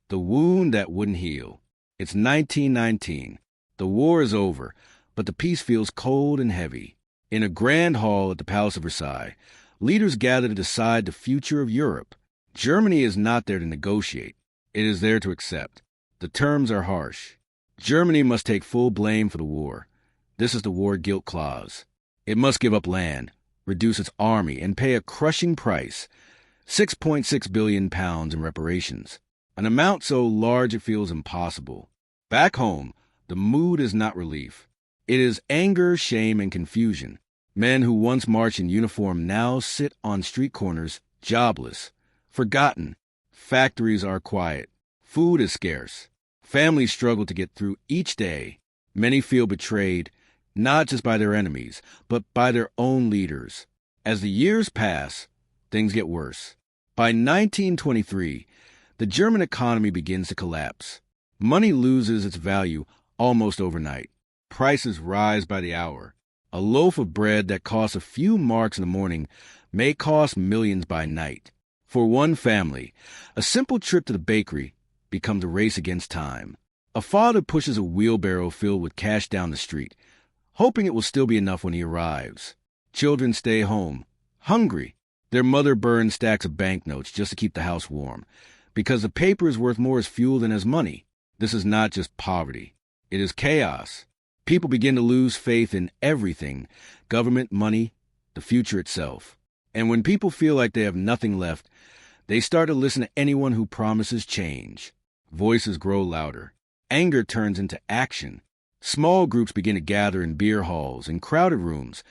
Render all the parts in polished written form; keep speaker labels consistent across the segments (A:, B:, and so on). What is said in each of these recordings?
A: The wound that wouldn't heal. It's 1919. The war is over, but the peace feels cold and heavy. In a grand hall at the Palace of Versailles, leaders gather to decide the future of Europe. Germany is not there to negotiate. It is there to accept. The terms are harsh. Germany must take full blame for the war. This is the war guilt clause. It must give up land, reduce its army, and pay a crushing price, £6.6 billion in reparations, an amount so large it feels impossible. Back home, the mood is not relief. It is anger, shame, and confusion. Men who once marched in uniform now sit on street corners, jobless, forgotten. Factories are quiet. Food is scarce. Families struggle to get through each day. Many feel betrayed, not just by their enemies, but by their own leaders. As the years pass, things get worse. By 1923, the German economy begins to collapse. Money loses its value almost overnight. Prices rise by the hour. A loaf of bread that costs a few marks in the morning may cost millions by night. For one family, a simple trip to the bakery becomes a race against time. A father pushes a wheelbarrow filled with cash down the street, hoping it will still be enough when he arrives. Children stay home, hungry. Their mother burns stacks of banknotes just to keep the house warm, because the paper is worth more as fuel than as money. This is not just poverty. It is chaos. People begin to lose faith in everything, government, money, the future itself. And when people feel like they have nothing left, they start to listen to anyone who promises change. Voices grow louder. Anger turns into action. Small groups begin to gather in beer halls and crowded rooms,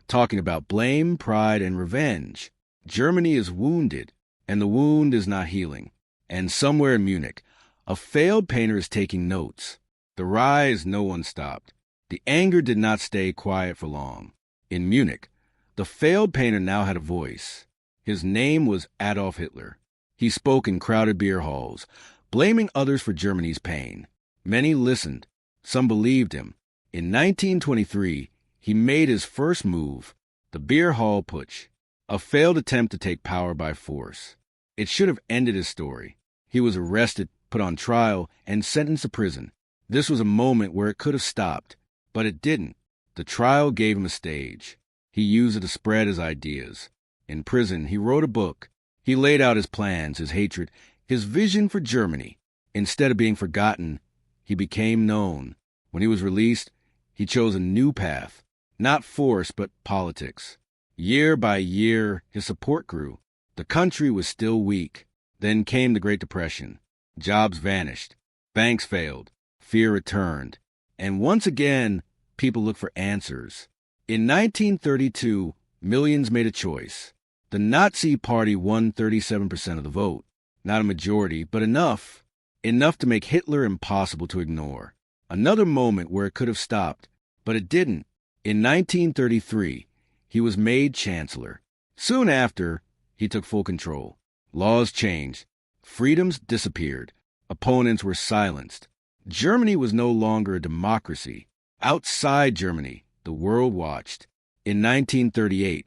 A: talking about blame, pride, and revenge. Germany is wounded, and the wound is not healing. And somewhere in Munich, a failed painter is taking notes. The rise no one stopped. The anger did not stay quiet for long. In Munich, the failed painter now had a voice. His name was Adolf Hitler. He spoke in crowded beer halls, blaming others for Germany's pain. Many listened. Some believed him. In 1923, he made his first move, the beer hall putsch, a failed attempt to take power by force. It should have ended his story. He was arrested, put on trial, and sentenced to prison. This was a moment where it could have stopped, but it didn't. The trial gave him a stage. He used it to spread his ideas. In prison, he wrote a book. He laid out his plans, his hatred, his vision for Germany. Instead of being forgotten, he became known. When he was released, he chose a new path, not force, but politics. Year by year, his support grew. The country was still weak. Then came the Great Depression. Jobs vanished. Banks failed. Fear returned. And once again, people looked for answers. In 1932, millions made a choice. The Nazi Party won 37% of the vote. Not a majority, but enough. Enough to make Hitler impossible to ignore. Another moment where it could have stopped, but it didn't. In 1933, he was made chancellor. Soon after, he took full control. Laws changed. Freedoms disappeared. Opponents were silenced. Germany was no longer a democracy. Outside Germany, the world watched. In 1938,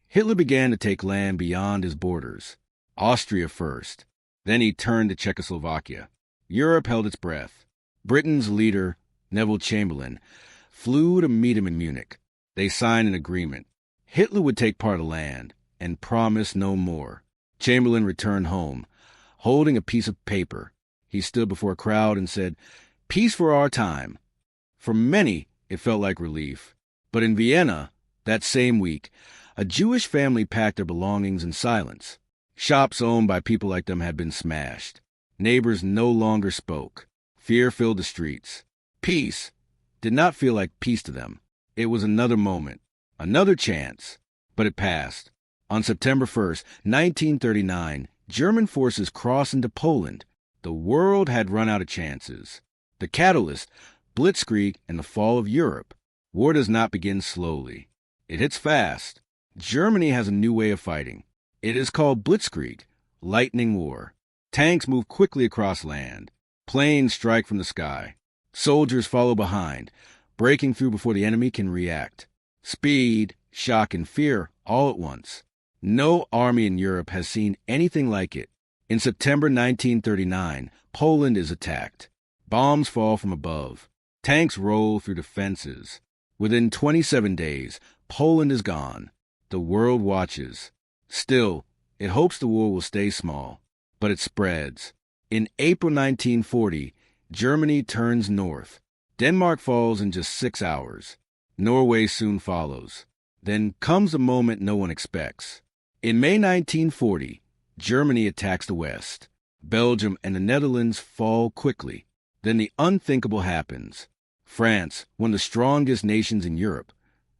A: Hitler began to take land beyond his borders. Austria first. Then he turned to Czechoslovakia. Europe held its breath. Britain's leader, Neville Chamberlain, flew to meet him in Munich. They signed an agreement. Hitler would take part of the land and promise no more. Chamberlain returned home, holding a piece of paper. He stood before a crowd and said, "Peace for our time." For many, it felt like relief. But in Vienna, that same week, a Jewish family packed their belongings in silence. Shops owned by people like them had been smashed. Neighbors no longer spoke. Fear filled the streets. Peace did not feel like peace to them. It was another moment, another chance, but it passed. On September 1st, 1939, German forces crossed into Poland. The world had run out of chances. The catalyst, Blitzkrieg and the fall of Europe. War does not begin slowly. It hits fast. Germany has a new way of fighting. It is called Blitzkrieg, lightning war. Tanks move quickly across land. Planes strike from the sky. Soldiers follow behind, breaking through before the enemy can react. Speed, shock, and fear all at once. No army in Europe has seen anything like it. In September 1939, Poland is attacked. Bombs fall from above. Tanks roll through the fences. Within 27 days, Poland is gone. The world watches. Still, it hopes the war will stay small, but it spreads. In April 1940, Germany turns north. Denmark falls in just 6 hours. Norway soon follows. Then comes a moment no one expects. In May 1940, Germany attacks the West. Belgium and the Netherlands fall quickly. Then the unthinkable happens. France, one of the strongest nations in Europe,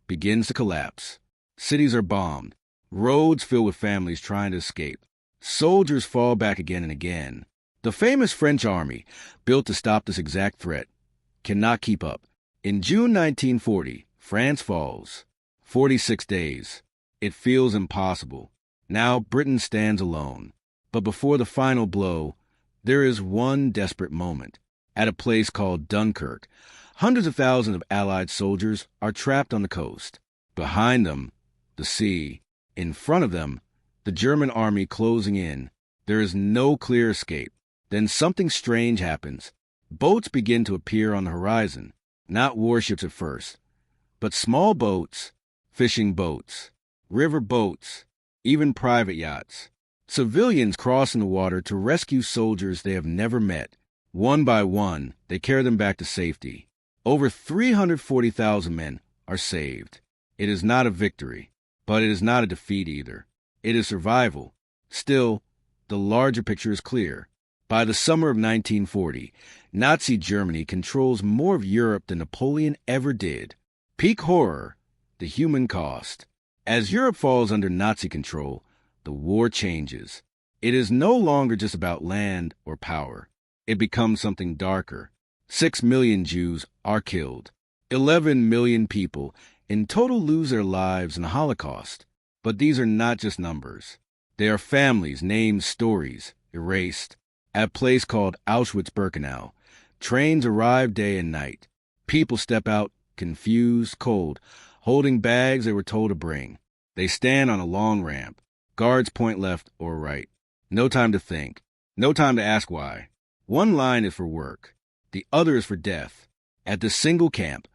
A: begins to collapse. Cities are bombed. Roads fill with families trying to escape. Soldiers fall back again and again. The famous French army, built to stop this exact threat, cannot keep up. In June 1940, France falls. 46 days. It feels impossible. Now Britain stands alone. But before the final blow, there is one desperate moment. At a place called Dunkirk, hundreds of thousands of Allied soldiers are trapped on the coast. Behind them, the sea. In front of them, the German army closing in. There is no clear escape. Then something strange happens. Boats begin to appear on the horizon. Not warships at first, but small boats, fishing boats, river boats, even private yachts. Civilians cross in the water to rescue soldiers they have never met. One by one, they carry them back to safety. Over 340,000 men are saved. It is not a victory, but it is not a defeat either. It is survival. Still, the larger picture is clear. By the summer of 1940, Nazi Germany controls more of Europe than Napoleon ever did. Peak horror, the human cost. As Europe falls under Nazi control, the war changes. It is no longer just about land or power. It becomes something darker. 6 million Jews are killed. 11 million people in total lose their lives in the Holocaust. But these are not just numbers. They are families, names, stories, erased. At a place called Auschwitz-Birkenau, trains arrive day and night. People step out, confused, cold, holding bags they were told to bring. They stand on a long ramp. Guards point left or right. No time to think. No time to ask why. One line is for work. The other is for death. At this single camp,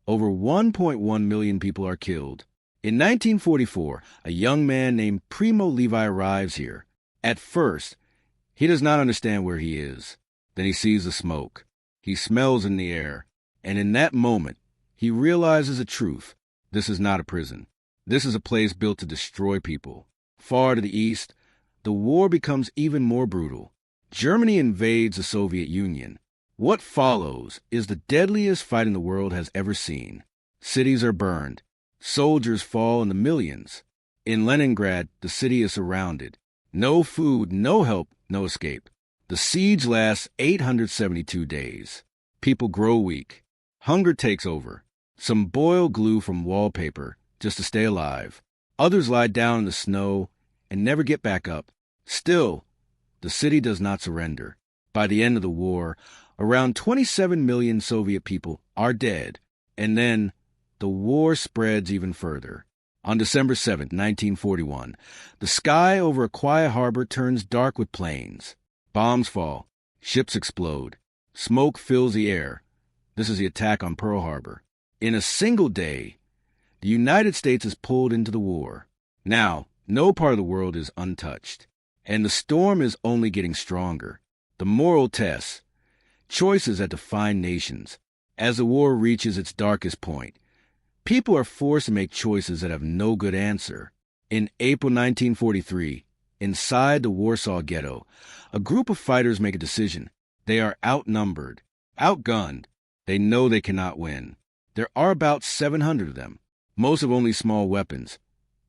A: over 1.1 million people are killed. In 1944, a young man named Primo Levi arrives here. At first, he does not understand where he is. Then he sees the smoke. He smells in the air. And in that moment, he realizes the truth. This is not a prison. This is a place built to destroy people. Far to the east, the war becomes even more brutal. Germany invades the Soviet Union. What follows is the deadliest fighting the world has ever seen. Cities are burned. Soldiers fall in the millions. In Leningrad, the city is surrounded. No food, no help, no escape. The siege lasts 872 days. People grow weak. Hunger takes over. Some boil glue from wallpaper just to stay alive. Others lie down in the snow and never get back up. Still, the city does not surrender. By the end of the war, around 27 million Soviet people are dead. And then the war spreads even further. On December 7, 1941, the sky over a quiet harbor turns dark with planes. Bombs fall. Ships explode. Smoke fills the air. This is the attack on Pearl Harbor. In a single day, the United States is pulled into the war. Now, no part of the world is untouched. And the storm is only getting stronger. The moral tests, choices that define nations. As the war reaches its darkest point, people are forced to make choices that have no good answer. In April 1943, inside the Warsaw Ghetto, a group of fighters make a decision. They are outnumbered, outgunned. They know they cannot win. There are about 700 of them. Most have only small weapons,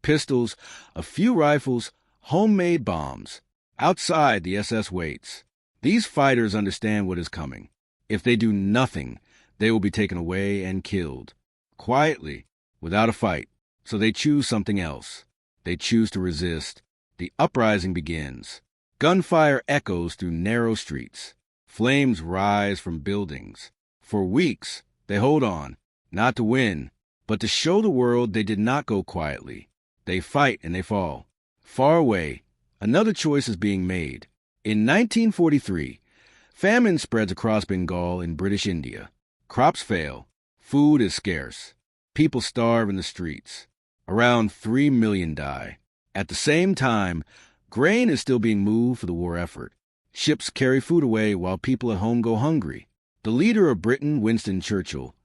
A: pistols, a few rifles, homemade bombs. Outside, the SS waits. These fighters understand what is coming. If they do nothing, they will be taken away and killed. Quietly, without a fight. So they choose something else. They choose to resist. The uprising begins. Gunfire echoes through narrow streets. Flames rise from buildings. For weeks, they hold on, not to win, but to show the world they did not go quietly. They fight and they fall. Far away, another choice is being made. In 1943, Famine spreads across Bengal in British India. Crops fail. Food is scarce. People starve in the streets. Around 3 million die. At the same time, grain is still being moved for the war effort. Ships carry food away while people at home go hungry. The leader of Britain, Winston Churchill,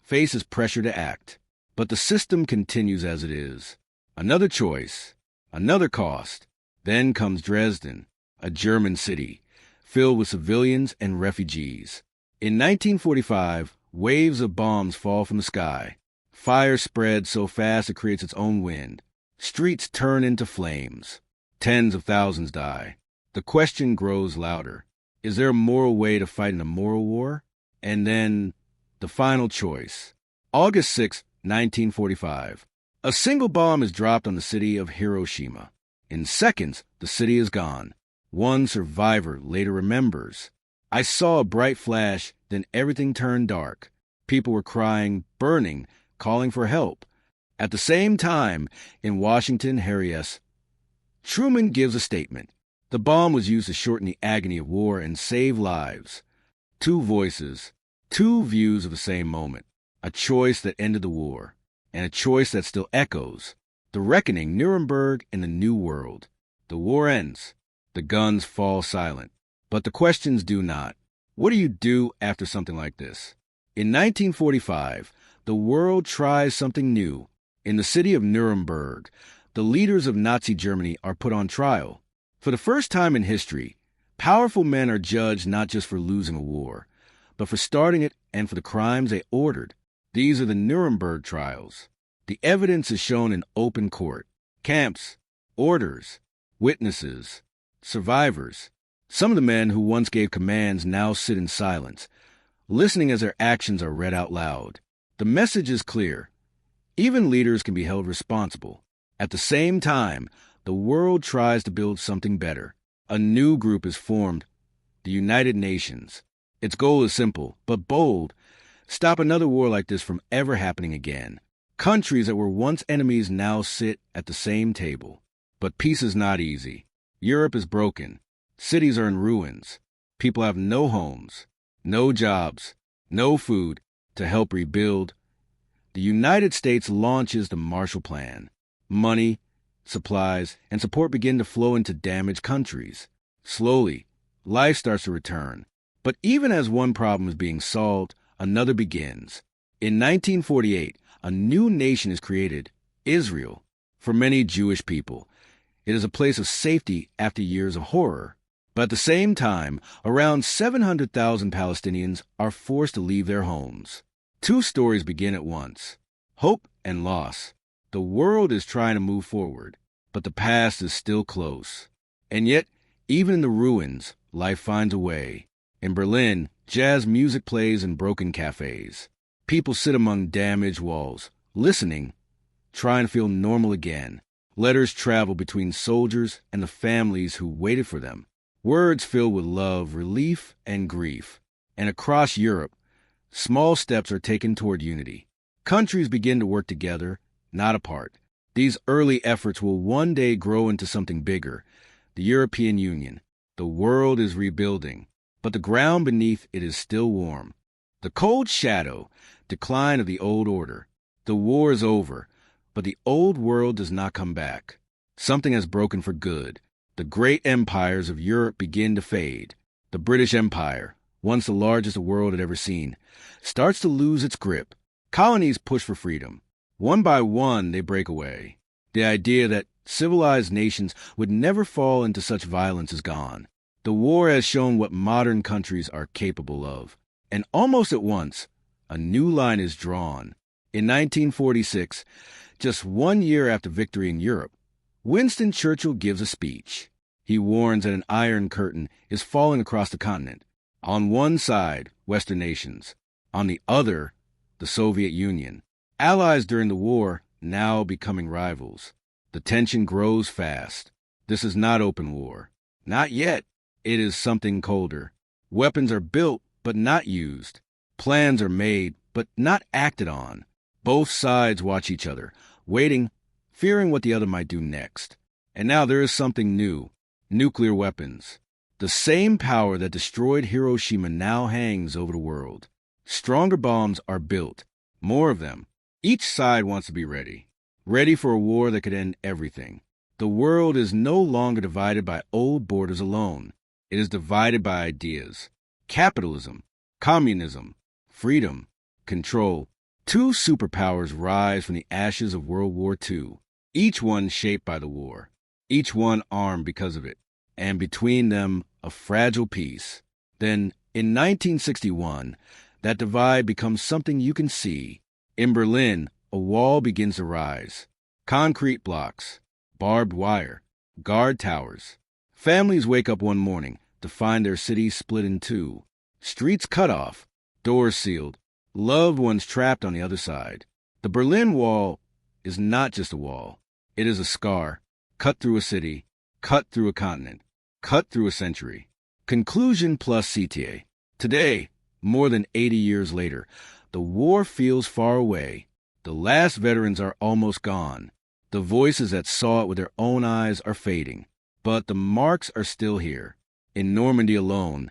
A: faces pressure to act. But the system continues as it is. Another choice, another cost. Then comes Dresden, a German city, filled with civilians and refugees. In 1945, waves of bombs fall from the sky. Fire spreads so fast it creates its own wind. Streets turn into flames. Tens of thousands die. The question grows louder. Is there a moral way to fight an immoral war? And then, the final choice. August 6, 1945. A single bomb is dropped on the city of Hiroshima. In seconds, the city is gone. One survivor later remembers. I saw a bright flash, then everything turned dark. People were crying, burning, calling for help. At the same time, in Washington, Harry S. Truman gives a statement. The bomb was used to shorten the agony of war and save lives. Two voices, two views of the same moment. A choice that ended the war, and a choice that still echoes. The reckoning, Nuremberg, and the New World. The war ends. The guns fall silent. But the questions do not. What do you do after something like this? In 1945, the world tries something new. In the city of Nuremberg, the leaders of Nazi Germany are put on trial. For the first time in history, powerful men are judged not just for losing a war, but for starting it and for the crimes they ordered. These are the Nuremberg trials. The evidence is shown in open court. Camps, orders, witnesses, survivors. Some of the men who once gave commands now sit in silence, listening as their actions are read out loud. The message is clear. Even leaders can be held responsible. At the same time, the world tries to build something better. A new group is formed, the United Nations. Its goal is simple, but bold. Stop another war like this from ever happening again. Countries that were once enemies now sit at the same table. But peace is not easy. Europe is broken. Cities are in ruins. People have no homes, no jobs, no food to help rebuild. The United States launches the Marshall Plan. Money, supplies, and support begin to flow into damaged countries. Slowly, life starts to return. But even as one problem is being solved, another begins. In 1948, a new nation is created, Israel. For many Jewish people, it is a place of safety after years of horror. But at the same time, around 700,000 Palestinians are forced to leave their homes. Two stories begin at once: hope and loss. The world is trying to move forward, but the past is still close. And yet, even in the ruins, life finds a way. In Berlin, jazz music plays in broken cafes. People sit among damaged walls, listening, trying to feel normal again. Letters travel between soldiers and the families who waited for them. Words filled with love, relief, and grief. And across Europe, small steps are taken toward unity. Countries begin to work together, not apart. These early efforts will one day grow into something bigger, the European Union. The world is rebuilding, but the ground beneath it is still warm. The cold shadow, decline of the old order. The war is over, but the old world does not come back. Something has broken for good. The great empires of Europe begin to fade. The British Empire, once the largest the world had ever seen, starts to lose its grip. Colonies push for freedom. One by one, they break away. The idea that civilized nations would never fall into such violence is gone. The war has shown what modern countries are capable of. And almost at once, a new line is drawn. In 1946, just 1 year after victory in Europe, Winston Churchill gives a speech. He warns that an iron curtain is falling across the continent. On one side, Western nations. On the other, the Soviet Union. Allies during the war, now becoming rivals. The tension grows fast. This is not open war. Not yet. It is something colder. Weapons are built, but not used. Plans are made, but not acted on. Both sides watch each other, waiting, fearing what the other might do next. And now there is something new: nuclear weapons. The same power that destroyed Hiroshima now hangs over the world. Stronger bombs are built, more of them. Each side wants to be ready, ready for a war that could end everything. The world is no longer divided by old borders alone. It is divided by ideas. Capitalism, communism, freedom, control. Two superpowers rise from the ashes of World War II, each one shaped by the war, each one armed because of it, and between them a fragile peace. Then, in 1961, that divide becomes something you can see. In Berlin, a wall begins to rise. Concrete blocks, barbed wire, guard towers. Families wake up one morning to find their city split in two. Streets cut off, doors sealed, loved ones trapped on the other side. The Berlin Wall is not just a wall. It is a scar, cut through a city, cut through a continent, cut through a century. Conclusion plus CTA. Today, more than 80 years later, the war feels far away. The last veterans are almost gone. The voices that saw it with their own eyes are fading. But the marks are still here. In Normandy alone,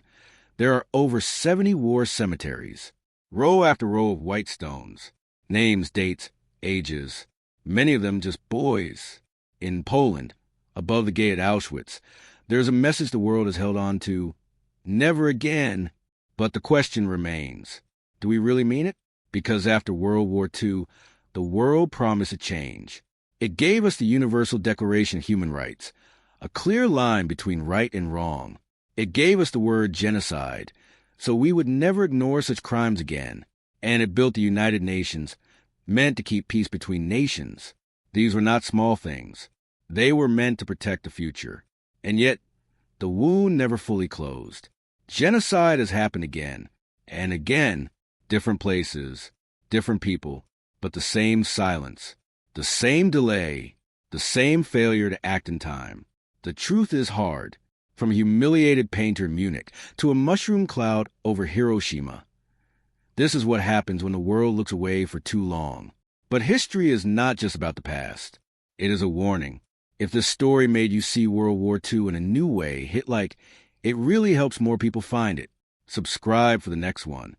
A: there are over 70 war cemeteries, row after row of white stones, names, dates, ages, many of them just boys. In Poland, above the gate at Auschwitz, there's a message the world has held on to: never again. But the question remains, do we really mean it? Because after World War II, the world promised a change. It gave us the Universal Declaration of Human Rights, a clear line between right and wrong. It gave us the word genocide, so we would never ignore such crimes again. And it built the United Nations, meant to keep peace between nations. These were not small things. They were meant to protect the future. And yet, the wound never fully closed. Genocide has happened again, and again, different places, different people, but the same silence, the same delay, the same failure to act in time. The truth is hard, from a humiliated painter in Munich to a mushroom cloud over Hiroshima. This is what happens when the world looks away for too long. But history is not just about the past. It is a warning. If this story made you see World War II in a new way, hit like. It really helps more people find it. Subscribe for the next one.